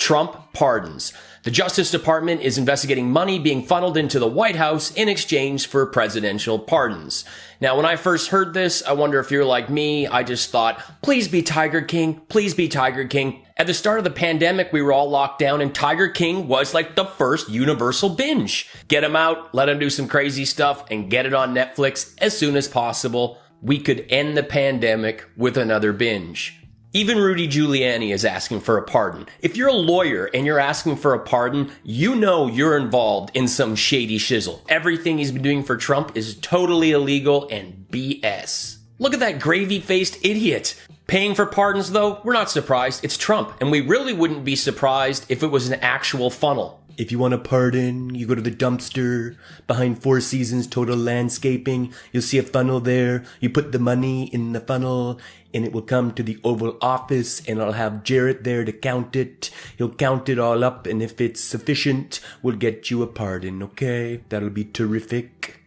Trump pardons. The Justice Department is investigating money being funneled into the White House in exchange for presidential pardons. Now, when I first heard this, I wonder if you're like me. I just thought, please be Tiger King. Please be Tiger King. At the start of the pandemic, we were all locked down, and Tiger King was like the first universal binge. Get him out, let him do some crazy stuff, and get it on Netflix as soon as possible. We could end the pandemic with another binge. Even Rudy Giuliani is asking for a pardon. If you're a lawyer and you're asking for a pardon, you know you're involved in some shady shizzle. Everything he's been doing for Trump is totally illegal and BS. Look at that gravy-faced idiot. Paying for pardons, though, we're not surprised. It's Trump, and we really wouldn't be surprised if it was an actual funnel. If you want a pardon, you go to the dumpster behind Four Seasons Total Landscaping. You'll see a funnel there. You put the money in the funnel, and it will come to the Oval Office, and I'll have Jarrett there to count it. He'll count it all up, and if it's sufficient, we'll get you a pardon, okay? That'll be terrific.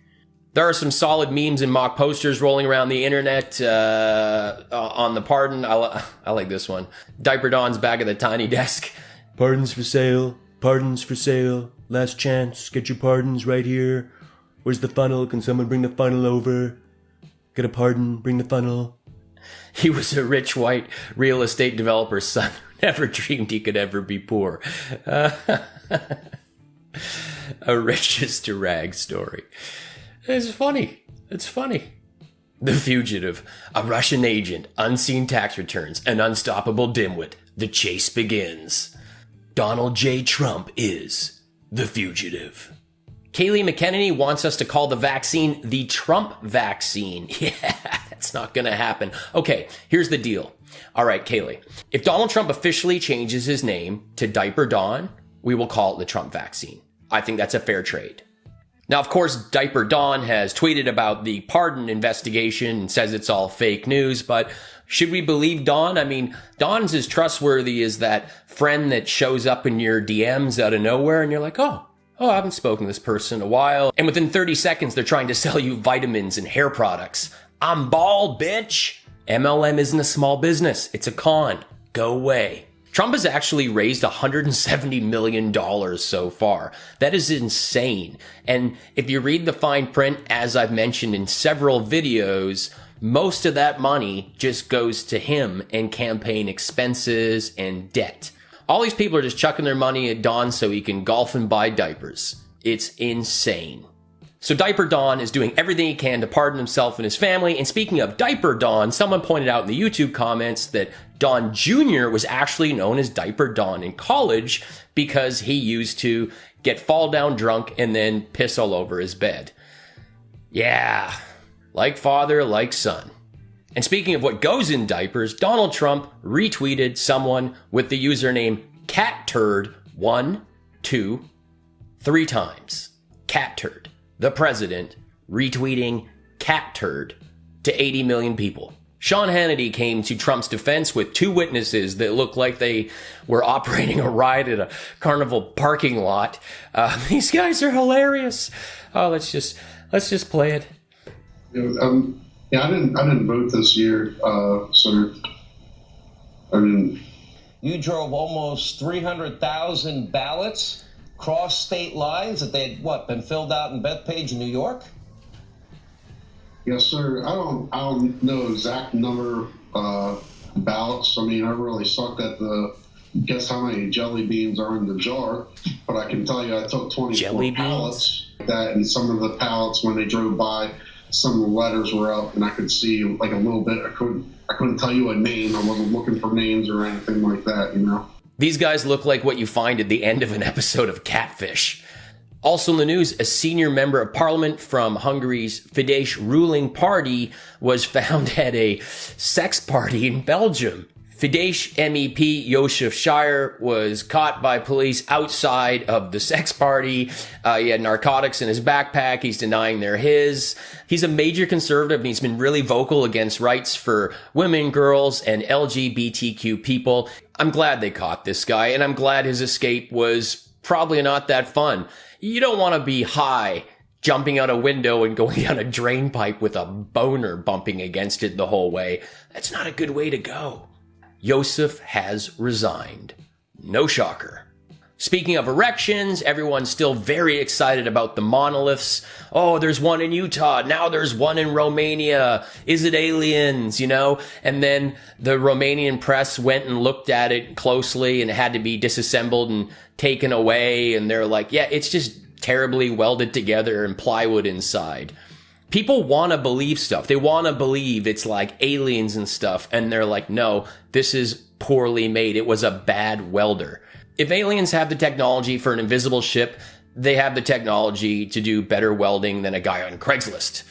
There are some solid memes and mock posters rolling around the internet on the pardon. I like this one. Diaper Don's back at the tiny desk. Pardons for sale. Pardons for sale. Last chance. Get your pardons right here. Where's the funnel? Can someone bring the funnel over? Get a pardon. Bring the funnel. He was a rich white real estate developer's son who never dreamed he could ever be poor. A riches to rags story. It's funny. It's funny. The Fugitive. A Russian agent. Unseen tax returns. An unstoppable dimwit. The chase begins. Donald J. Trump is the fugitive. Kayleigh McEnany wants us to call the vaccine the Trump vaccine. Yeah, that's not going to happen. Okay, here's the deal. All right, Kayleigh, if Donald Trump officially changes his name to Diaper Don, we will call it the Trump vaccine. I think that's a fair trade. Now, of course, Diaper Don has tweeted about the pardon investigation and says it's all fake news, but should we believe Don? I mean, Don's as trustworthy as that friend that shows up in your DMs out of nowhere and you're like, oh, I haven't spoken to this person in a while. And within 30 seconds, they're trying to sell you vitamins and hair products. I'm bald, bitch. MLM isn't a small business. It's a con. Go away. Trump has actually raised $170 million so far. That is insane. And if you read the fine print, as I've mentioned in several videos, most of that money just goes to him and campaign expenses and debt. All these people are just chucking their money at Don so he can golf and buy diapers. It's insane. So Diaper Don is doing everything he can to pardon himself and his family. And speaking of Diaper Don, someone pointed out in the YouTube comments that Don Jr. was actually known as Diaper Don in college because he used to get fall down drunk and then piss all over his bed. Yeah, like father, like son. And speaking of what goes in diapers, Donald Trump retweeted someone with the username CatTurd1, 2, 3 times. CatTurd. The president retweeting CatTurd to 80 million people. Sean Hannity came to Trump's defense with 2 witnesses that looked like they were operating a riot at a carnival parking lot. These guys are hilarious. Oh, let's just play it. I didn't vote this year, sir. You drove almost 300,000 ballots cross state lines that they had, been filled out in Bethpage, New York? Yes, sir. I don't know exact number of ballots. I really sucked at guess how many jelly beans are in the jar, but I can tell you I took 24 pallets. That and some of the pallets when they drove by, some of the letters were up, and I could see like a little bit. I couldn't tell you a name. I wasn't looking for names or anything like that, you know. These guys look like what you find at the end of an episode of Catfish. Also in the news, a senior member of parliament from Hungary's Fidesz ruling party was found at a sex party in Belgium. Fidesz MEP József Scheier was caught by police outside of the sex party. He had narcotics in his backpack. He's denying they're his. He's a major conservative, and he's been really vocal against rights for women, girls, and LGBTQ people. I'm glad they caught this guy, and I'm glad his escape was probably not that fun. You don't want to be high, jumping out a window and going down a drain pipe with a boner bumping against it the whole way. That's not a good way to go. József has resigned. No shocker. Speaking of erections, everyone's still very excited about the monoliths. Oh, there's one in Utah. Now there's one in Romania. Is it aliens, you know? And then the Romanian press went and looked at it closely and it had to be disassembled and taken away. And they're like, yeah, it's just terribly welded together and plywood inside. People want to believe stuff. They want to believe it's like aliens and stuff. And they're like, no, this is poorly made. It was a bad welder. If aliens have the technology for an invisible ship, they have the technology to do better welding than a guy on Craigslist.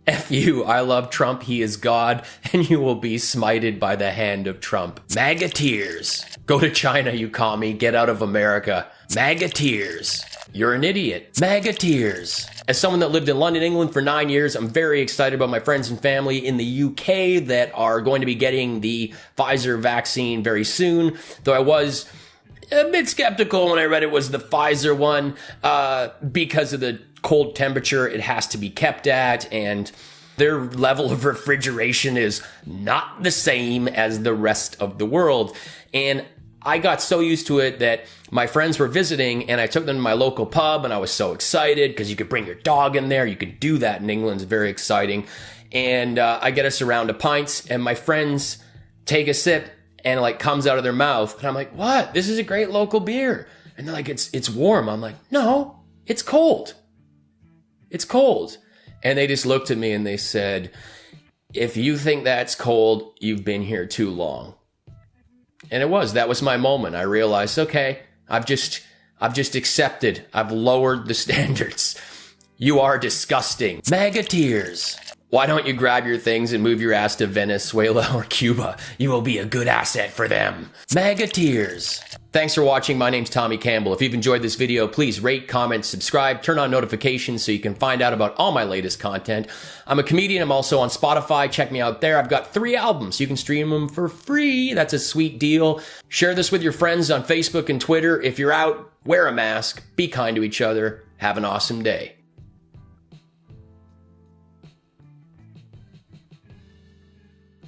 F you, I love Trump, he is God, and you will be smited by the hand of Trump. MAGA tears. Go to China, you commie. Get out of America. MAGA tears. You're an idiot. MAGA tears. As someone that lived in London, England for 9 years, I'm very excited about my friends and family in the UK that are going to be getting the Pfizer vaccine very soon, though I was a bit skeptical when I read it was the Pfizer one, because of the cold temperature it has to be kept at, and their level of refrigeration is not the same as the rest of the world. And I got so used to it that my friends were visiting and I took them to my local pub and I was so excited because you could bring your dog in there. You could do that in England. It's very exciting. And I get us a round of pints and my friends take a sip and it like comes out of their mouth. And I'm like, what? This is a great local beer. And they're like, it's warm. I'm like, no, it's cold. It's cold. And they just looked at me and they said, if you think that's cold, you've been here too long. And that was my moment. I realized, okay, I've just accepted. I've lowered the standards. You are disgusting. MAGA tears. Why don't you grab your things and move your ass to Venezuela or Cuba? You will be a good asset for them. MAGA tears. Thanks for watching. My name's Tommy Campbell. If you've enjoyed this video, please rate, comment, subscribe, turn on notifications so you can find out about all my latest content. I'm a comedian. I'm also on Spotify. Check me out there. I've got 3 albums. You can stream them for free. That's a sweet deal. Share this with your friends on Facebook and Twitter. If you're out, wear a mask. Be kind to each other. Have an awesome day.